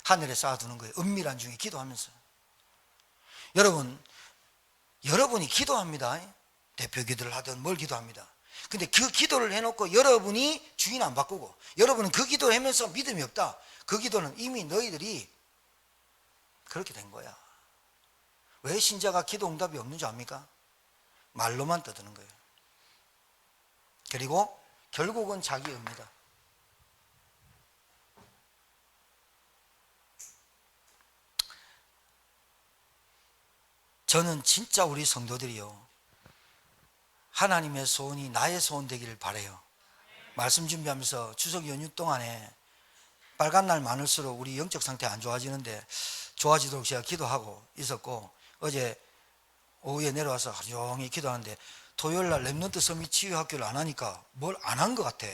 하늘에 쌓아두는 거예요. 은밀한 중에 기도하면서. 여러분이 기도합니다. 대표 기도를 하든 뭘 기도합니다. 근데 그 기도를 해놓고 여러분이 주인 안 바꾸고 여러분은 그 기도를 하면서 믿음이 없다. 그 기도는 이미 너희들이 그렇게 된 거야. 왜 신자가 기도 응답이 없는 줄 압니까? 말로만 떠드는 거예요. 그리고 결국은 자기 의입니다. 저는 진짜 우리 성도들이요, 하나님의 소원이 나의 소원 되기를 바라요. 말씀 준비하면서 추석 연휴 동안에 빨간 날 많을수록 우리 영적 상태 안 좋아지는데 좋아지도록 제가 기도하고 있었고, 어제 오후에 내려와서 하루 종일 기도하는데 토요일날 렘넌트 서밋 치유학교를 안 하니까 뭘 안 한 것 같아.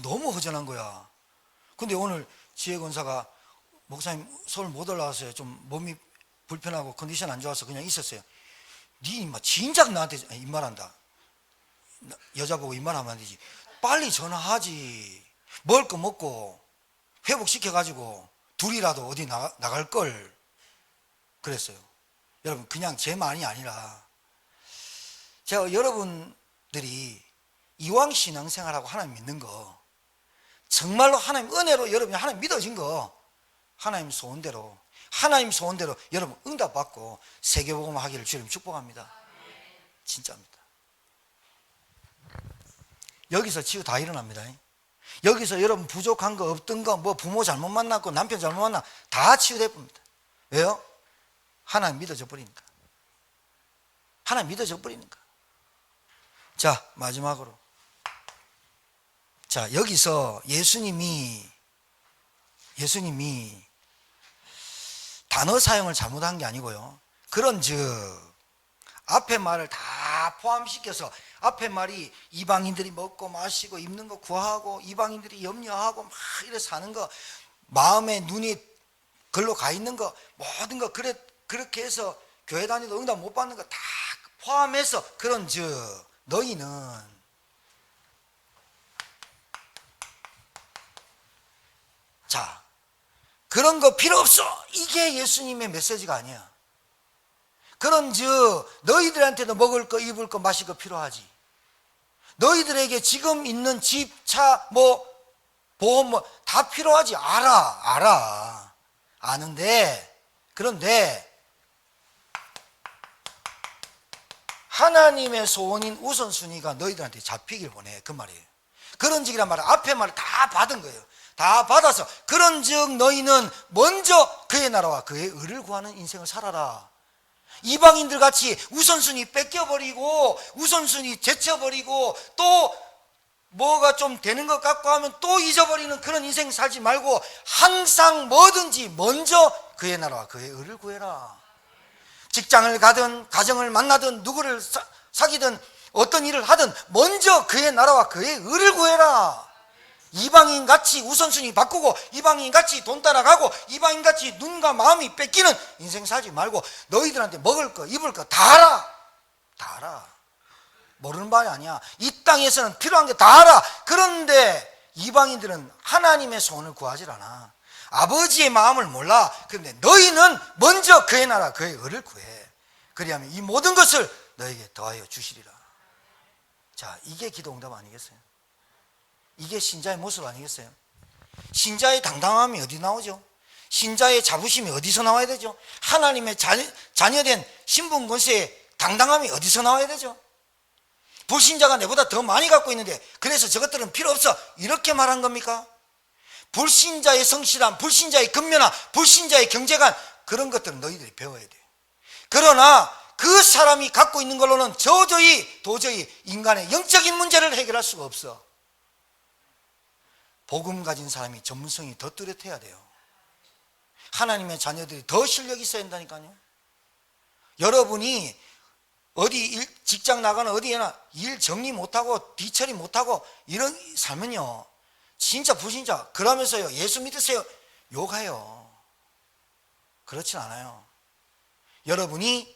너무 허전한 거야. 근데 오늘 지혜권사가 목사님 서울 못 올라왔어요. 좀 몸이 불편하고 컨디션 안 좋아서 그냥 있었어요. 네 인마 진작 나한테 인말한다. 여자 보고 인말하면 안 되지. 빨리 전화하지. 먹을 거 먹고 회복시켜가지고 둘이라도 어디 나갈 걸 그랬어요. 여러분, 그냥 제 말이 아니라 제가 여러분들이 이왕 신앙생활하고 하나님 믿는 거, 정말로 하나님 은혜로 여러분이 하나님 믿어진 거 하나님 소원대로 여러분 응답받고 세계복음 하기를 주님 축복합니다. 진짜입니다. 여기서 치유 다 일어납니다. 여기서 여러분 부족한 거 없던 거, 뭐 부모 잘못 만났고 남편 잘못 만나 다 치유될 겁니다. 왜요? 하나님 믿어져 버리니까. 하나님 믿어져 버리니까. 자, 마지막으로, 자, 여기서 예수님이 단어 사용을 잘못한 게 아니고요, 그런즉 앞에 말을 다 포함시켜서, 앞에 말이 이방인들이 먹고 마시고 입는 거 구하고 이방인들이 염려하고 막 이래 사는 거, 마음에 눈이 글로 가 있는 거, 모든 거 그렇게 해서 교회 다니도 응답 못 받는 거 다 포함해서, 그런즉 너희는 자, 그런 거 필요 없어. 이게 예수님의 메시지가 아니야. 그런즉 너희들한테도 먹을 거, 입을 거, 마실 거 필요하지. 너희들에게 지금 있는 집, 차, 뭐 보험 뭐 다 필요하지. 알아. 아는데, 그런데 하나님의 소원인 우선순위가 너희들한테 잡히길 원해. 그 말이에요. 그런즉이란 말은 앞에 말을 다 받은 거예요. 다 받아서, 그런즉 너희는 먼저 그의 나라와 그의 의를 구하는 인생을 살아라. 이방인들 같이 우선순위 뺏겨버리고 우선순위 제쳐버리고 또 뭐가 좀 되는 것 같고 하면 또 잊어버리는 그런 인생 살지 말고, 항상 뭐든지 먼저 그의 나라와 그의 의를 구해라. 직장을 가든 가정을 만나든 누구를 사귀든 어떤 일을 하든 먼저 그의 나라와 그의 의를 구해라. 이방인같이 우선순위 바꾸고 이방인같이 돈 따라가고 이방인같이 눈과 마음이 뺏기는 인생 살지 말고 너희들한테 먹을 거 입을 거 다 알아. 다 알아. 모르는 바이 아니야. 이 땅에서는 필요한 게 다 알아. 그런데 이방인들은 하나님의 소원을 구하지 않아. 아버지의 마음을 몰라. 그런데 너희는 먼저 그의 나라 그의 의를 구해. 그리하면 이 모든 것을 너에게 더하여 주시리라. 자, 이게 기도 응답 아니겠어요? 이게 신자의 모습 아니겠어요? 신자의 당당함이 어디 나오죠? 신자의 자부심이 어디서 나와야 되죠? 하나님의 자녀된 신분 권세의 당당함이 어디서 나와야 되죠? 불신자가 내보다 더 많이 갖고 있는데 그래서 저것들은 필요 없어 이렇게 말한 겁니까? 불신자의 성실함, 불신자의 근면함, 불신자의 경제관 그런 것들은 너희들이 배워야 돼. 그러나 그 사람이 갖고 있는 걸로는 도저히 인간의 영적인 문제를 해결할 수가 없어. 복음 가진 사람이 전문성이 더 뚜렷해야 돼요. 하나님의 자녀들이 더 실력이 있어야 한다니까요. 여러분이 어디 직장 나가는 어디에나 일 정리 못하고 뒤처리 못하고 이런 살면요 진짜 불신자. 그러면서요 예수 믿으세요 욕해요. 그렇진 않아요. 여러분이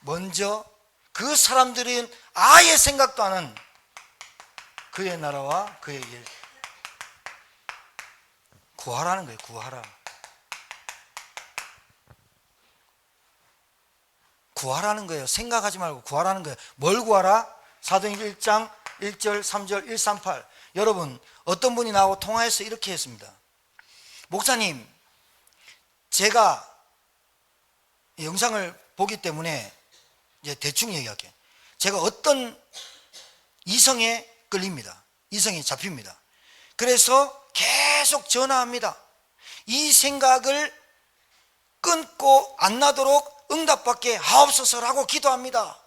먼저 그 사람들은 아예 생각도 안 하는 그의 나라와 그의 일 구하라는 거예요. 구하라. 구하라는 거예요. 생각하지 말고 구하라는 거예요. 뭘 구하라? 사도행전 1장 1절 3절 138. 여러분 어떤 분이 나하고 통화해서 이렇게 했습니다. 목사님 제가 영상을 보기 때문에 이제 대충 얘기할게요. 제가 어떤 이성에 끌립니다. 이성에 잡힙니다. 그래서 계속 전화합니다. 이 생각을 끊고 안 나도록 응답받게 하옵소서라고 기도합니다.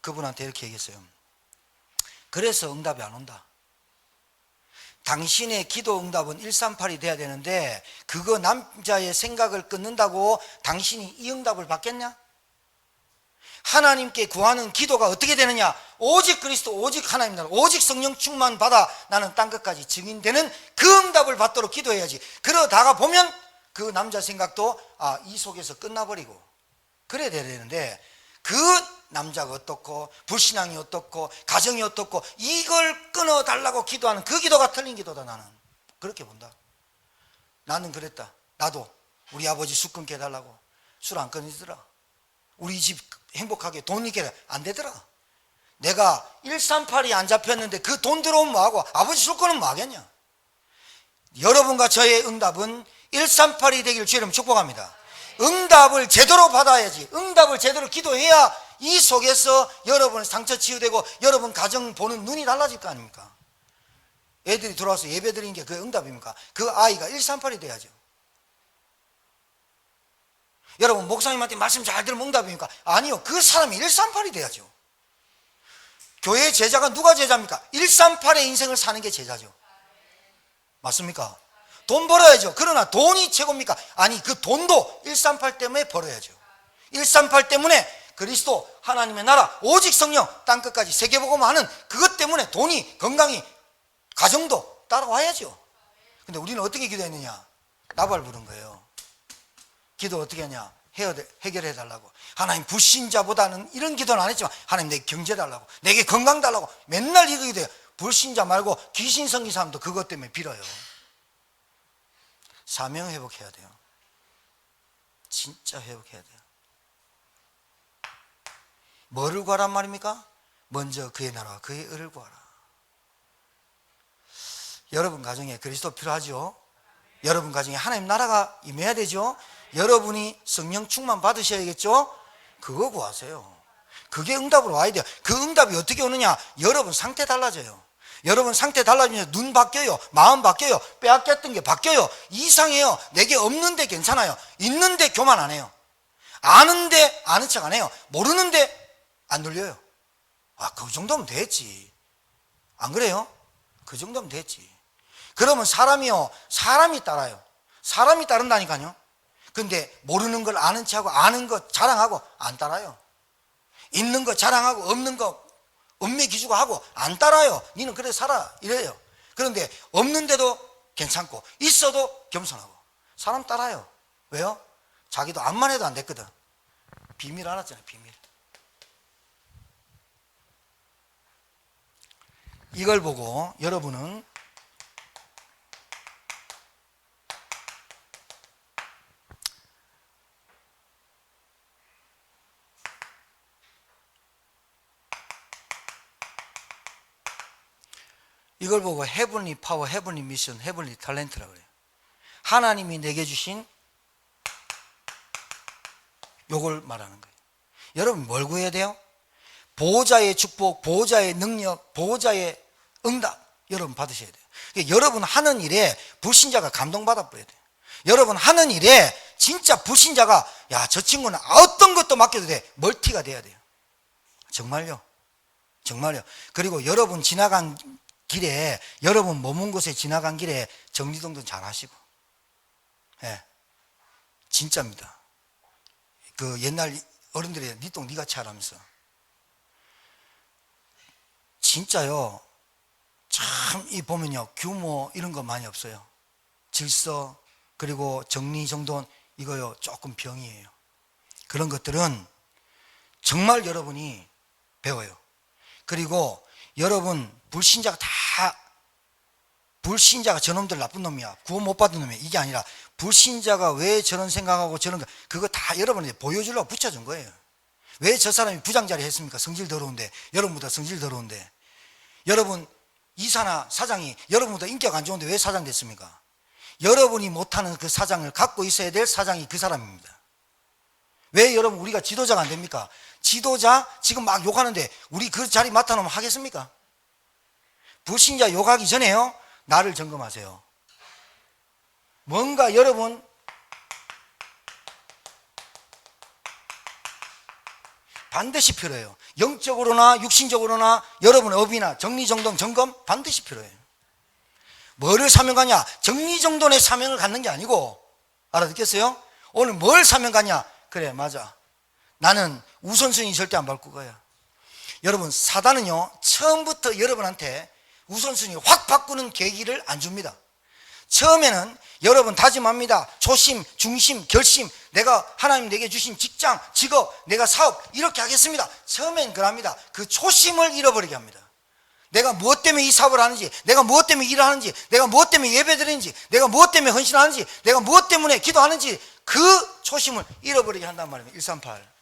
그분한테 이렇게 얘기했어요. 그래서 응답이 안 온다. 당신의 기도 응답은 138이 돼야 되는데 그거 남자의 생각을 끊는다고 당신이 이 응답을 받겠냐? 하나님께 구하는 기도가 어떻게 되느냐? 오직 그리스도, 오직 하나님 나라, 오직 성령 충만 받아 나는 땅 끝까지 증인되는 그 응답을 받도록 기도해야지. 그러다가 보면 그 남자 생각도 이 속에서 끝나버리고 그래야 되는데 그 남자가 어떻고 불신앙이 어떻고 가정이 어떻고 이걸 끊어달라고 기도하는 그 기도가 틀린 기도다. 나는 그렇게 본다. 나는 그랬다. 나도 우리 아버지 술 끊게 해달라고 술 안 끊이더라. 우리 집 행복하게 돈 있게 안 되더라. 내가 138이 안 잡혔는데 그 돈 들어오면 뭐하고 아버지 술 끊으면 뭐하겠냐. 여러분과 저의 응답은 138이 되기를 주님 축복합니다. 응답을 제대로 받아야지. 응답을 제대로 기도해야 이 속에서 여러분 상처 치유되고 여러분 가정 보는 눈이 달라질 거 아닙니까? 애들이 들어와서 예배 드리는 게 그 응답입니까? 그 아이가 138이 돼야죠. 여러분 목사님한테 말씀 잘 들으면 응답입니까? 아니요. 그 사람이 138이 돼야죠. 교회 제자가 누가 제자입니까? 138의 인생을 사는 게 제자죠. 맞습니까? 돈 벌어야죠. 그러나 돈이 최고입니까? 아니 그 돈도 138 때문에 벌어야죠. 138 때문에 그리스도 하나님의 나라 오직 성령 땅끝까지 세계복음 하는 그것 때문에 돈이 건강이 가정도 따라와야죠. 근데 우리는 어떻게 기도했느냐? 나발 부른 거예요. 기도 어떻게 하냐? 해결해 달라고. 하나님 불신자보다는 이런 기도는 안 했지만 하나님 내게 경제 달라고 내게 건강 달라고 맨날 이거 기도해요. 불신자 말고 귀신 성긴 사람도 그것 때문에 빌어요. 사명 회복해야 돼요. 진짜 회복해야 돼요. 뭐를 구하란 말입니까? 먼저 그의 나라와 그의 의를 구하라. 여러분 가정에 그리스도 필요하죠. 여러분 가정에 하나님 나라가 임해야 되죠. 여러분이 성령 충만 받으셔야겠죠. 그거 구하세요. 그게 응답으로 와야 돼요. 그 응답이 어떻게 오느냐? 여러분 상태 달라져요. 여러분 상태 달라지면서 눈 바뀌어요. 마음 바뀌어요. 빼앗겼던 게 바뀌어요. 이상해요. 내게 없는데 괜찮아요. 있는데 교만 안 해요. 아는데 아는 척 안 해요. 모르는데 안 눌려요. 그 정도면 됐지. 안 그래요? 그 정도면 됐지. 그러면 사람이요. 사람이 따라요. 사람이 따른다니까요. 근데 모르는 걸 아는 척하고 아는 거 자랑하고 안 따라요. 있는 거 자랑하고 없는 거 읍매 기주고 하고 안 따라요. 니는 그래 살아 이래요. 그런데 없는데도 괜찮고 있어도 겸손하고 사람 따라요. 왜요? 자기도 암만 해도 안 됐거든. 비밀 알았잖아요. 비밀. 이걸 보고 여러분은 이걸 보고 헤븐리 파워, 헤븐리 미션, 헤븐리 탤런트라고 그래요. 하나님이 내게 주신 요걸 말하는 거예요. 여러분 뭘 구해야 돼요? 보호자의 축복, 보호자의 능력, 보호자의 응답 여러분 받으셔야 돼요. 그러니까 여러분 하는 일에 불신자가 감동받아 버려야 돼요. 여러분 하는 일에 진짜 불신자가 야, 저 친구는 어떤 것도 맡겨도 돼. 멀티가 돼야 돼요. 정말요. 정말요. 그리고 여러분 지나간 길에, 여러분 머문 곳에 지나간 길에 정리정돈 잘 하시고. 예. 진짜입니다. 그 옛날 어른들이 니 똥 니가 차라면서. 진짜요. 참 이 보면요. 규모 이런 거 많이 없어요. 질서 그리고 정리정돈 이거요. 조금 병이에요. 그런 것들은 정말 여러분이 배워요. 그리고 여러분 불신자가 불신자가 저놈들 나쁜 놈이야. 구원 못 받은 놈이야. 이게 아니라 불신자가 왜 저런 생각하고 저런 거 그거 다 여러분한테 보여주려고 붙여준 거예요. 왜 저 사람이 부장자리 했습니까? 성질 더러운데. 여러분보다 성질 더러운데. 여러분 이사나 사장이 여러분보다 인격 안 좋은데 왜 사장 됐습니까? 여러분이 못하는 그 사장을 갖고 있어야 될 사장이 그 사람입니다. 왜 여러분 우리가 지도자가 안 됩니까? 지도자 지금 막 욕하는데 우리 그 자리 맡아놓으면 하겠습니까? 불신자 욕하기 전에요. 나를 점검하세요. 뭔가 여러분 반드시 필요해요. 영적으로나 육신적으로나 여러분의 업이나 정리정돈 점검 반드시 필요해요. 뭐를 사명하냐? 정리정돈의 사명을 갖는 게 아니고 알아듣겠어요? 오늘 뭘 사명 갖냐? 그래 맞아. 나는 우선순위 절대 안 바꿀 거야. 여러분 사단은요 처음부터 여러분한테 우선순위 확 바꾸는 계기를 안 줍니다. 처음에는 여러분 다짐합니다. 초심, 중심, 결심, 내가 하나님 내게 주신 직장, 직업, 내가 사업 이렇게 하겠습니다. 처음엔 그럽니다. 그 초심을 잃어버리게 합니다. 내가 무엇 때문에 이 사업을 하는지, 내가 무엇 때문에 일을 하는지, 내가 무엇 때문에 예배 드리는지, 내가 무엇 때문에 헌신하는지, 내가 무엇 때문에 기도하는지 그 초심을 잃어버리게 한단 말입니다. 138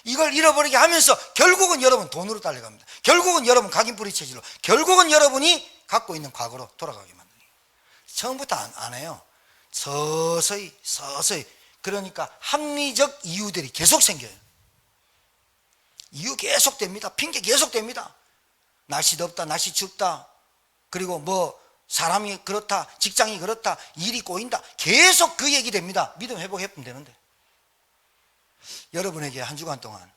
이걸 잃어버리게 하면서 결국은 여러분 돈으로 딸려갑니다. 결국은 여러분 각인뿌리 체질로, 결국은 여러분이 갖고 있는 과거로 돌아가게 만듭니다. 처음부터 안 해요. 서서히 그러니까 합리적 이유들이 계속 생겨요. 이유 계속 됩니다. 핑계 계속 됩니다. 날씨 덥다, 날씨 춥다, 그리고 뭐 사람이 그렇다, 직장이 그렇다, 일이 꼬인다, 계속 그 얘기 됩니다. 믿음 회복해보면 되는데. 여러분에게 한 주간 동안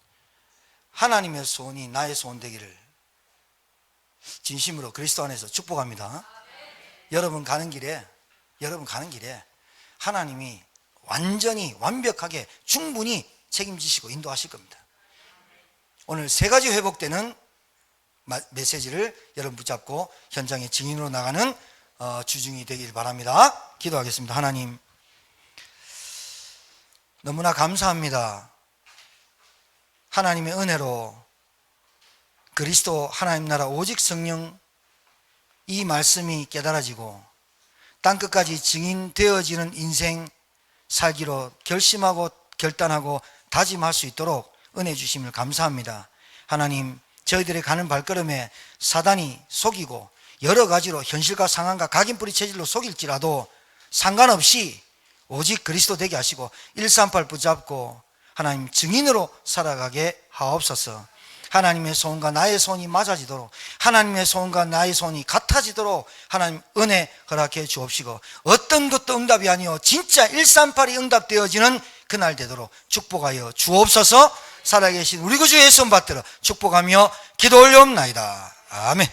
하나님의 소원이 나의 소원 되기를 진심으로 그리스도 안에서 축복합니다. 여러분 가는 길에 하나님이 완전히 완벽하게 충분히 책임지시고 인도하실 겁니다. 오늘 세 가지 회복되는 메시지를 여러분 붙잡고 현장의 증인으로 나가는 주중이 되길 바랍니다. 기도하겠습니다. 하나님 너무나 감사합니다. 하나님의 은혜로 그리스도 하나님 나라 오직 성령 이 말씀이 깨달아지고 땅끝까지 증인되어지는 인생 살기로 결심하고 결단하고 다짐할 수 있도록 은혜 주심을 감사합니다. 하나님 저희들의 가는 발걸음에 사단이 속이고 여러 가지로 현실과 상황과 각인뿌리 체질로 속일지라도 상관없이 오직 그리스도 되게 하시고 138 붙잡고 하나님 증인으로 살아가게 하옵소서. 하나님의 소원과 나의 소원이 맞아지도록, 하나님의 소원과 나의 소원이 같아지도록 하나님 은혜 허락해 주옵시고, 어떤 것도 응답이 아니요 진짜 138이 응답되어지는 그날 되도록 축복하여 주옵소서. 살아계신 우리 구주 예수 받들어 축복하며 기도 올려옵나이다. 아멘.